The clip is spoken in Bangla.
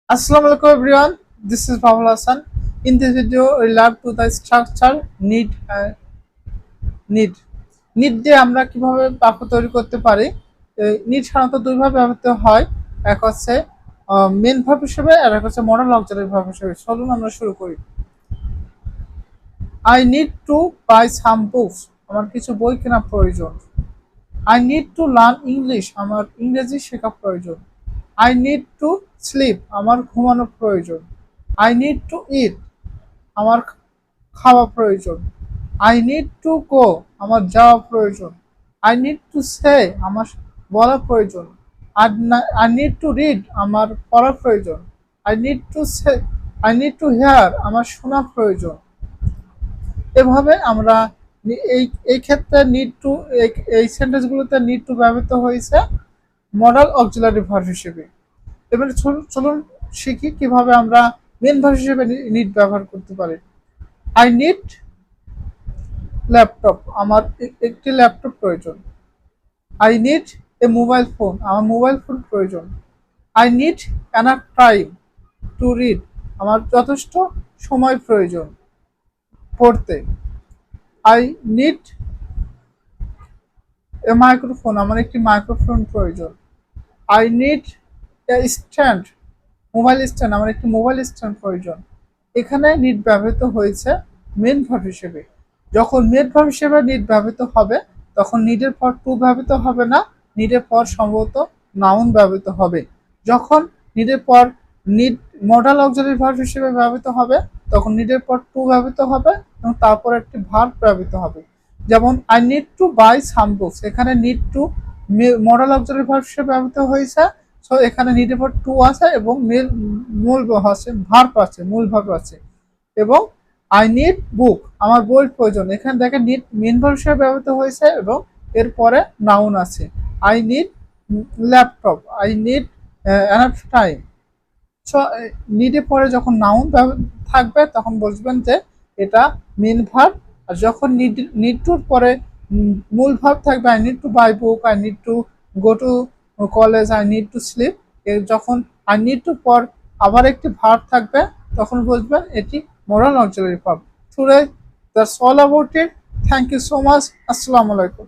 Assalamu alaikum everyone. This is Pawal Hassan. In this video, we learn to the structure need need need দিয়ে আমরা কিভাবে বাক্য তৈরি করতে পারি। need সাধারণত দুইভাবে ব্যবহৃত হয়। এক হচ্ছে মেন ভার্ব হিসেবে আর এক হচ্ছে মডাল অক্সিলারি ভার্ব হিসেবে। চলুন আমরা শুরু করি। I need to buy some books. আমার কিছু বই কেনা প্রয়োজন। I need to learn English. আমার ইংরেজি শেখা প্রয়োজন। I need to sleep. আমার ঘুমানো প্রয়োজন। I need to eat. আমার খাওয়া প্রয়োজন। I need to go. আমার যাওয়া প্রয়োজন। I need to say. আমার বলা প্রয়োজন। I need to read. আমার পড়া প্রয়োজন। I need to say. I need to hear. আমার শোনা প্রয়োজন। এভাবে আমরা এই ক্ষেত্রে নিড টু এই সেন্টেন্সগুলোতে নিড টু ব্যবহৃত হয়েছে মডাল অক্সিলারি ভার্ব হিসেবে। এবারে চলুন শিখি কিভাবে আমরা মেন ভার্ব হিসেবে নিড ব্যবহার করতে পারি। I need laptop. আমার একটি ল্যাপটপ প্রয়োজন। I need a mobile phone. আমার মোবাইল ফোন প্রয়োজন। I need enough time to read. আমার যথেষ্ট সময় প্রয়োজন পড়তে। I need a microphone. আমার একটি মাইক্রোফোন প্রয়োজন। I need a stand. Mobile stand. আমার একটি মোবাইল স্ট্যান্ড প্রয়োজন। এখানে নিড ব্যবহৃত হয়েছে মেন ভার্ব হিসেবে। যখন মেন ভার্ব হিসেবে নিড ব্যবহৃত হবে তখন নিডের পর টু ব্যবহৃত হবে না, নিডের পর সম্ভবত নাউন ব্যবহৃত হবে। যখন নিডের পর নিড মডাল অক্সিলারি ভার্ব হিসেবে ব্যবহৃত হবে তখন নিডের পর টু ব্যবহৃত হবে এবং তারপর একটি ভার্ব ব্যবহৃত হবে। যেমন I need to buy some books. এখানে need to modal auxiliary verb হিসেবে ব্যবহৃত হয়েছে। সো এখানে নিডের পর টু আছে এবং মূল আছে ভার্ব আছে, মূল ভার্ব আছে। এবং আই নিড বুক। আমার বই প্রয়োজন। এখানে দেখেন নিড মেন ভার্ব হিসেবে ব্যবহৃত হয়েছে এবং এরপরে নাউন আছে। I need laptop. I need enough time. So নিডের পরে যখন নাউন থাকবে তখন বুঝবেন যে এটা মেন ভার্ব। আর যখন নিড টুর পরে মূল ভার্ব থাকবে, I need to buy book, I need to go to college, I need to sleep. যখন আই নিড টু পর আবার একটি ভার্ব থাকবে তখন বুঝবেন এটি moral auxiliary verb. Today, that's all about it. Thank you so much. Assalamu alaikum.